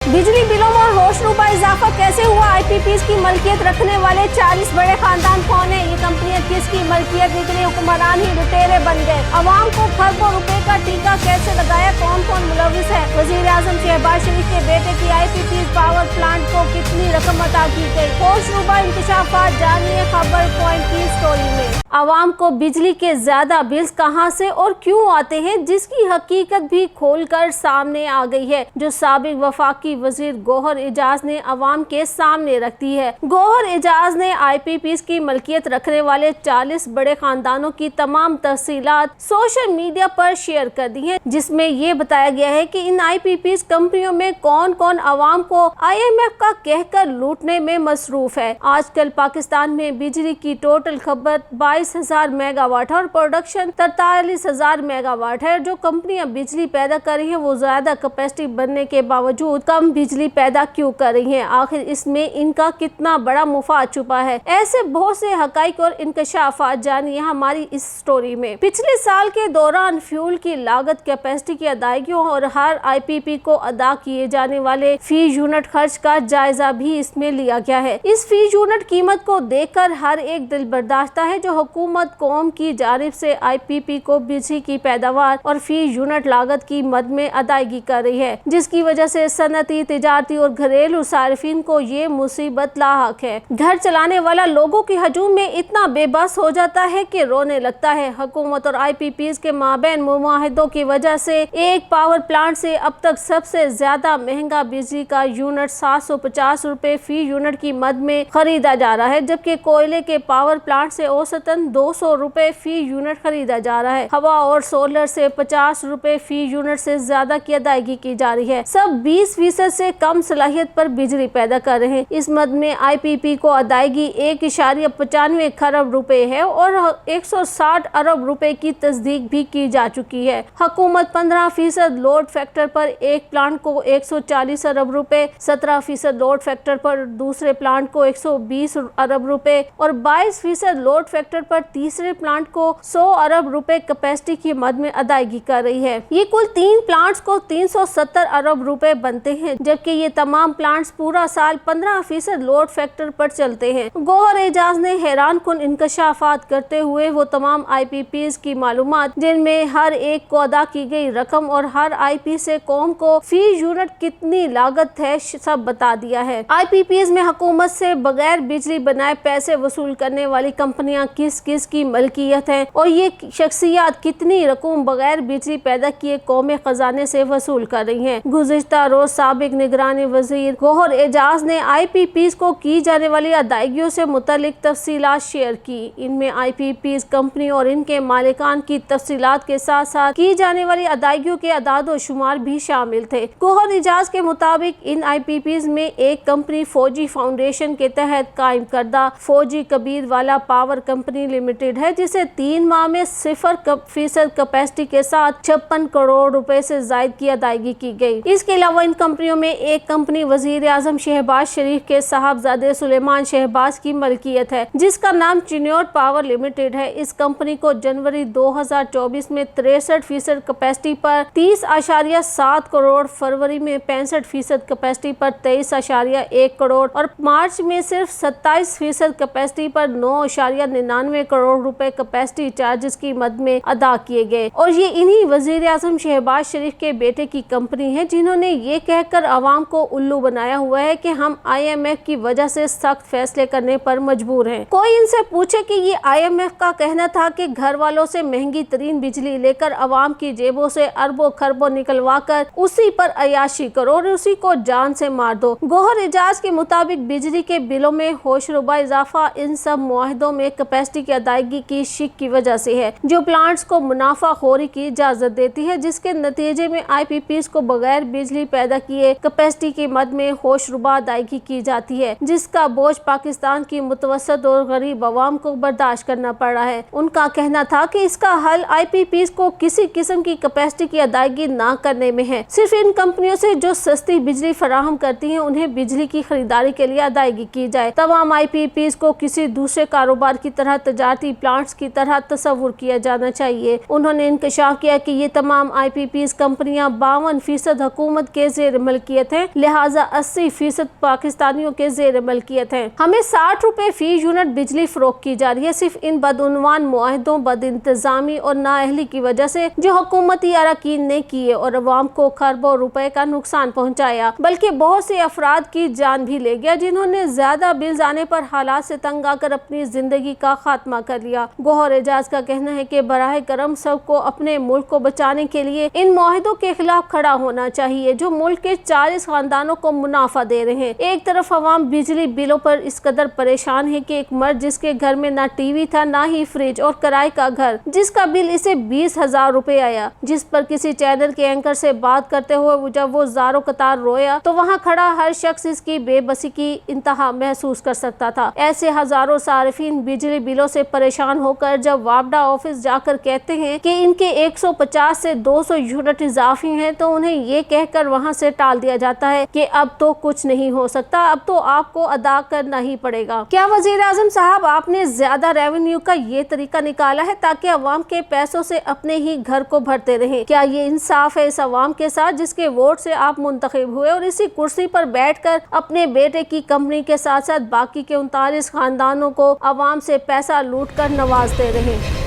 बिजली बिलों में होशरुबा इजाफा कैसे हुआ? आईपीपीज की मलकियत रखने वाले 40 बड़े खानदान कौन है? ये कंपनियां किसकी मलकियत? इतने हुक्मरान ही लुटेरे बन गए। अवाम को खरबों रुपए का टीका कैसे लगाया? कौन कौन मुलविस है? वजीर आजम शहबाज शरीफ के बेटे की आईपीपीज पावर प्लांट को कितनी रकम अता की गई? होशरुबा इंकशाफात जानिए खबर पॉइंट की स्टोरी में। अवाम को बिजली के ज्यादा बिल्स कहां से और क्यों आते हैं, जिसकी हकीकत भी खोलकर सामने आ गई है, जो साबिक वफाकी वजीर गौहर एजाज ने अवाम के सामने रख दी है। गौहर एजाज ने आईपीपीज की मलकियत रखने वाले 40 बड़े खानदानों की तमाम तफसीलात सोशल मीडिया पर शेयर कर दी है, जिसमें ये बताया गया है कि इन आईपीपीज कंपनियों में कौन कौन अवाम को IMF का कहकर लूटने में मसरूफ है। आजकल पाकिस्तान में बिजली की टोटल खपत 22,000 मेगावाट है और प्रोडक्शन 43,000 मेगावाट है। जो कंपनियां बिजली पैदा कर रही हैं वो ज्यादा कैपेसिटी बनने के बावजूद कम बिजली पैदा क्यों कर रही हैं? आखिर इसमें इनका कितना बड़ा मुफाद छुपा है? ऐसे बहुत से हकाइक और इंकशाफात जानिए हमारी इस स्टोरी में। पिछले साल के दौरान फ्यूल की लागत, कैपेसिटी की अदायगियों और हर IPP को अदा किए जाने वाले फी यूनिट खर्च का जायजा भी इसमें लिया गया है। इस फी यूनिट कीमत को देखकर हर एक दिल बर्दाश्ता है जो हुकूमत कौम की जानिब से IPP को बिजली की पैदावार और फी यूनिट लागत की मद में अदायगी कर रही है, जिसकी वजह से सनती, तिजारती और घरेलू सार्फिन को ये मुसीबत लाहक है। घर चलाने वाला लोगों के हजूम में इतना बेबस हो जाता है कि रोने लगता है। हुकूमत और IPPs के माबैन मुआहदों की वजह से एक पावर प्लांट से अब तक सबसे ज्यादा महंगा बिजली का यूनिट 750 रुपए फी यूनिट की मद में खरीदा जा रहा है, जबकि कोयले के पावर प्लांट से औसतन 200 रुपए फी यूनिट खरीदा जा रहा है। हवा और सोलर से 50 रुपए फी यूनिट से ज्यादा की अदायगी की जा रही है। सब 20% से कम सलाहियत पर बिजली पैदा कर रहे हैं। इस मद में IPP को अदायगी 1.95 खरब रुपए है और 160 अरब रुपए की तस्दीक भी की जा चुकी है। हुकूमत 15% लोड फैक्टर पर एक प्लांट को 140 अरब रुपए, 17% लोड फैक्टर पर दूसरे प्लांट को 120 अरब रुपए और 22% लोड फैक्टर पर तीसरे प्लांट को 100 अरब रुपए कैपेसिटी की मद में अदायगी कर रही है। ये कुल 3 प्लांट्स को 370 अरब रुपए बनते हैं, जबकि ये तमाम प्लांट्स पूरा साल 15% लोड फैक्टर पर चलते हैं। गौहर एजाज ने हैरान कुन इंकशाफात करते हुए वो तमाम IPPs की मालूमात, जिनमें हर एक को अदा की गई रकम और हर IP से कौम को फी यूनिट कितनी लागत है, सब बता दिया है। IPPs में हुकूमत से बगैर बिजली बनाए पैसे वसूल करने वाली कंपनियां किस किस की मलकियत है और ये शख्सियात कितनी रकम बगैर बिजली पैदा किए कौमे खजाने से वसूल कर रही हैं। गुज़िश्ता रोज साबिक निगरानी वजीर गौहर एजाज ने IPPs को की जाने वाली अदायगियों से मुतल्लिक तफसीलात शेयर की। इनमें IPPs कंपनी और इनके मालिकान की तफसीलात के साथ साथ की जाने वाली अदायगियों के अदाद व शुमार भी शामिल थे। गौहर एजाज के मुताबिक इन IPPs में एक कंपनी फौजी फाउंडेशन के तहत कायम करदा फौजी कबीर वाला पावर कंपनी लिमिटेड है, जिसे 3 माह में 0% कैपेसिटी के साथ 56 करोड़ रुपए से जायद की अदायगी की गई। इसके अलावा इन कंपनियों में एक कंपनी वजीर आजम शहबाज शरीफ के साहबजादे सुलेमान शहबाज की मलकियत है, जिसका नाम चिन्योट पावर लिमिटेड है। इस कंपनी को जनवरी 2024 में 63% कैपेसिटी पर 30.7 करोड़, फरवरी में 65% कैपेसिटी पर 23.1 करोड़ और मार्च में सिर्फ 27% कैपेसिटी पर 9.99 करोड़ रुपए कैपेसिटी चार्जेस की मद में अदा किए गए। और ये इन्हीं वजीर आजम शहबाज शरीफ के बेटे की कंपनी है, जिन्होंने ये कहकर अवाम को उल्लू बनाया हुआ है कि हम IMF की वजह से सख्त फैसले करने पर मजबूर हैं। कोई इनसे पूछे कि ये IMF का कहना था कि घर वालों से महंगी तरीन बिजली लेकर अवाम की जेबों से अरबों खरबों निकलवा कर उसी पर अयाशी करो और उसी को जान से मार दो। गौहर एजाज के मुताबिक बिजली के बिलों में होशरुबा इजाफा इन सब मुआहदों में कैपेसिटी की अदायगी की शिक की वजह से है, जो प्लांट्स को मुनाफा खोरी की इजाजत देती है, जिसके नतीजे में IPPs को बगैर बिजली पैदा किए कैपेसिटी की मद में होशरुबा अदायगी की जाती है, जिसका बोझ पाकिस्तान की मुतवसत और गरीब अवाम को बर्दाश्त करना पड़ रहा है। उनका कहना था कि इसका हल IPPs को किसी किस्म की कैपेसिटी की अदायगी ना करने में है। सिर्फ इन कंपनियों से जो सस्ती बिजली फराहम करती हैं उन्हें बिजली की खरीदारी के लिए अदायगी की जाए। तमाम IPPs को किसी दूसरे कारोबार की तरह तजारती प्लांट्स की तरह तस्वुर किया जाना चाहिए। उन्होंने इंकशाफ किया कि ये तमाम IPPs कंपनियां 52% हुकूमत के जेर मलकियत है, लिहाजा 80% पाकिस्तानियों के जेर मलकियत है। हमें 60 रुपए फी यूनिट बिजली फरोख्त की जा रही है, सिर्फ इन बदउनवान मुआहदों, बद इंतजामी और नाअहली की वजह से जो हुकूमती अरकान ने किए और अवाम को खरबों रुपए का नुकसान पहुँचाया, बल्कि बहुत से अफराद की जान भी ले गया जिन्होंने ज्यादा बिल्स आने पर हालात से तंग आकर अपनी जिंदगी का खात्मा कर लिया। गौहर एजाज का कहना है कि बराह करम सबको अपने मुल्क को बचाने के लिए इन मुआहदों के खिलाफ खड़ा होना चाहिए जो मुल्क के 40 खानदानों को मुनाफा दे रहे हैं। एक तरफ अवाम बिजली बिलों पर इस कदर परेशान है कि एक मर्द जिसके घर में ना टीवी था, ना ही फ्रिज और किराए का घर, जिसका बिल इसे 20,000 रुपए आया, जिस पर किसी चैनल के एंकर से बात करते हुए जब वो ज़ारो कतार रोया तो वहाँ खड़ा हर शख्स इसकी बेबसी की इंतहा महसूस कर सकता था। ऐसे हजारों सारिफीन बिजली बिलों से परेशान होकर जब वापडा ऑफिस जाकर कहते हैं कि इनके 150 से 200 यूनिट इजाफी हैं, तो उन्हें ये कहकर वहाँ से टाल दिया जाता है कि अब तो कुछ नहीं हो सकता, अब तो आपको अदा करना ही पड़ेगा। क्या वजीर आजम साहब, आपने ज्यादा रेवेन्यू का ये तरीका निकाला है ताकि अवाम के पैसों से अपने ही घर को भरते रहें? क्या ये इंसाफ है इस अवाम के साथ जिसके वोट से आप मुंतखब हुए और इसी कुर्सी पर बैठकर अपने बेटे की कंपनी के साथ साथ बाकी के 39 खानदानों को अवाम से पैसा लूट कर नवाजते रहें?